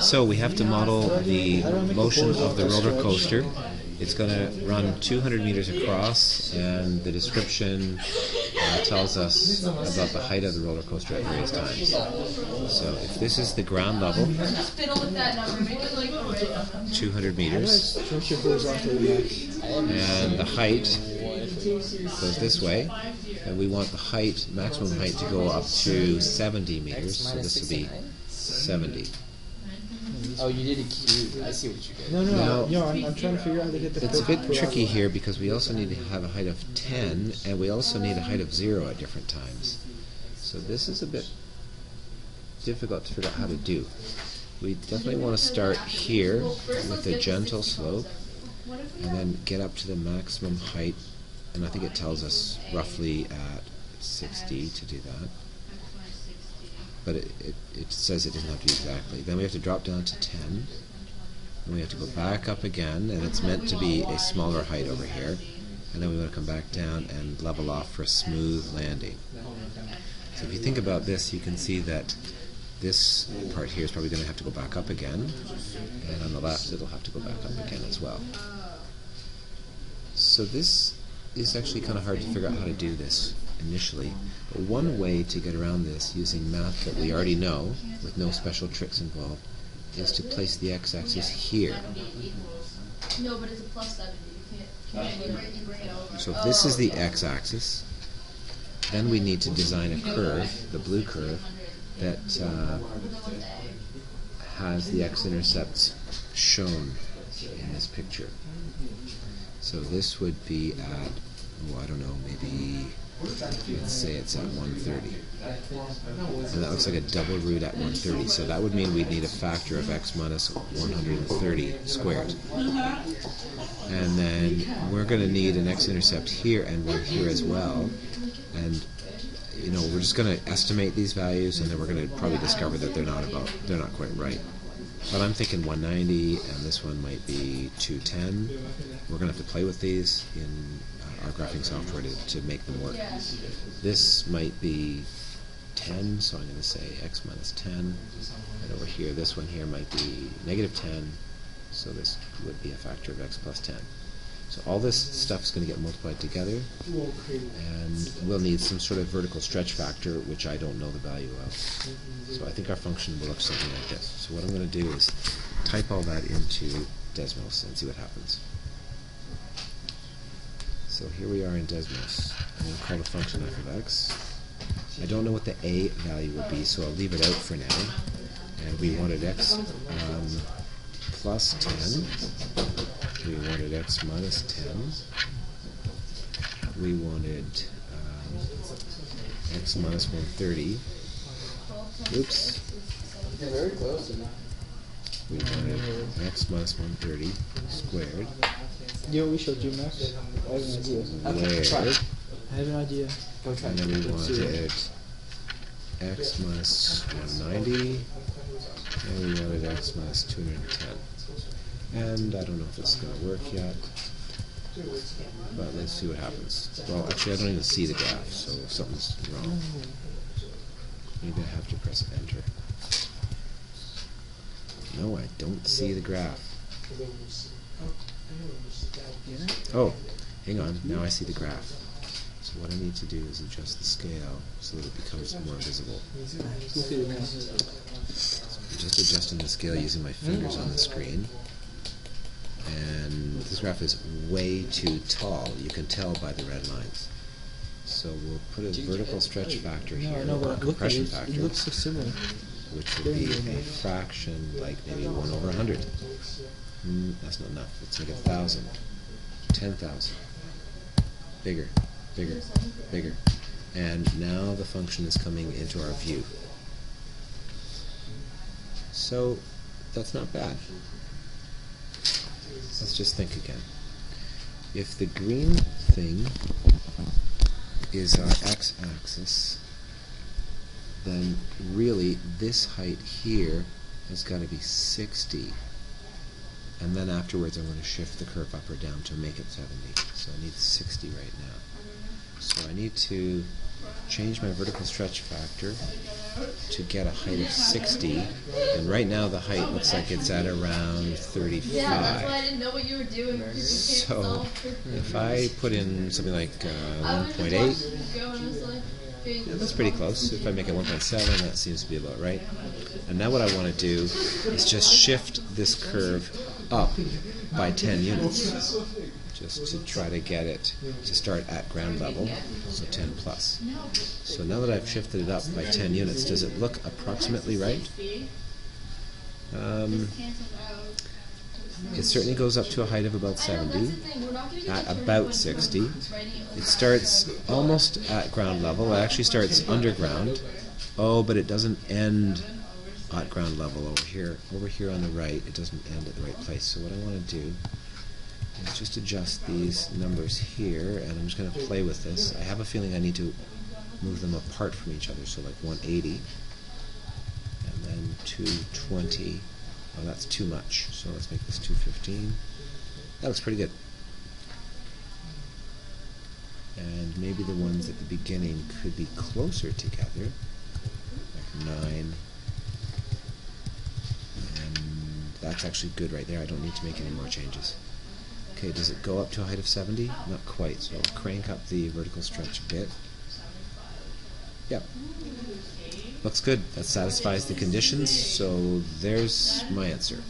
So we have to model the motion of the roller coaster. It's going to run 200 meters across, and the description tells us about the height of the roller coaster at various times. So if this is the ground level, 200 meters, and the height goes this way, and we want the height, maximum height, to go up to 70 meters, so this will be 70. Oh, you did a cube. I see what you did. No, I'm trying to figure out how to get the It's a bit tricky here because we also need to have a height of 10, and we also need a height of 0 at different times. So this is a bit difficult to figure out how to do. We definitely want to start here with a gentle slope, and then get up to the maximum height, and I think it tells us roughly at 60 to do that. But it says it doesn't have to be exactly. Then we have to drop down to 10. Then we have to go back up again, and it's meant to be a smaller height over here. And then we want to come back down and level off for a smooth landing. So if you think about this, you can see that this part here is probably going to have to go back up again. And on the left, it'll have to go back up again as well. So this is actually kind of hard to figure out how to do this initially. But one way to get around this using math that we already know, with no special tricks involved, is to place the x-axis here. No, but it's a plus 70. You bring it over. So if this is the x-axis, then we need to design a curve, the blue curve, that has the x-intercepts shown in this picture. So this would be at, I don't know, maybe, let's say it's at 130. And that looks like a double root at 130. So that would mean we'd need a factor of x minus 130 squared. And then we're going to need an x-intercept here and one here as well. And we're just going to estimate these values, and then we're going to probably discover that they're not quite right. But I'm thinking 190, and this one might be 210. We're going to have to play with these in our graphing software to make them work. This might be 10, so I'm going to say x minus 10. And over here, this one here might be negative 10, so this would be a factor of x plus 10. So all this stuff is going to get multiplied together, and we'll need some sort of vertical stretch factor, which I don't know the value of. So I think our function will look something like this. So what I'm going to do is type all that into Desmos and see what happens. So here we are in Desmos. I'm going to call the function f of x. I don't know what the a value will be, so I'll leave it out for now. And we wanted x plus 10. We wanted x minus 10. We wanted x minus 130. Oops. You're very close. We wanted x minus 130 squared. We showed you, Max. I have an idea. Squared. I have an idea. Go try. And then we wanted x minus 190. And we wanted x minus 210. And I don't know if it's going to work yet, but let's see what happens. Well, actually, I don't even see the graph, so something's wrong. Maybe I have to press enter. No, I don't see the graph. Oh, hang on. Now I see the graph. So what I need to do is adjust the scale so that it becomes more visible. I'm just adjusting the scale using my fingers on the screen. And this graph is way too tall. You can tell by the red lines. So we'll put a vertical stretch factor here, or a compression factor, it looks so similar. which would be a fraction, like maybe 1 over 100. That's not enough. Let's make it 1,000, 10,000. Bigger, bigger, bigger. And now the function is coming into our view. So that's not bad. Let's just think again. If the green thing is our x-axis, then really this height here has got to be 60. And then afterwards I'm going to shift the curve up or down to make it 70. So I need 60 right now. So I need to change my vertical stretch factor to get a height of 60, and right now the height looks like it's at around 35. Yeah, that's why I didn't know what you were doing. So if I put in something like 1.8, yeah, that's pretty close. If I make it 1.7, that seems to be about right. And now what I want to do is just shift this curve up by 10 units, just to try to get it to start at ground level, so 10 plus. So now that I've shifted it up by 10 units, does it look approximately right? It certainly goes up to a height of about 70, at about 60. It starts almost at ground level. It actually starts underground. Oh, but it doesn't end at ground level over here. Over here on the right, it doesn't end at the right place. So what I want to do is just adjust these numbers here, and I'm just going to play with this. I have a feeling I need to move them apart from each other, so like 180, and then 220. Oh, that's too much, so let's make this 215. That looks pretty good. And maybe the ones at the beginning could be closer together, like 9. And that's actually good right there. I don't need to make any more changes. Okay, does it go up to a height of 70? Not quite, so I'll crank up the vertical stretch a bit. Yep. Looks good. That satisfies the conditions, so there's my answer.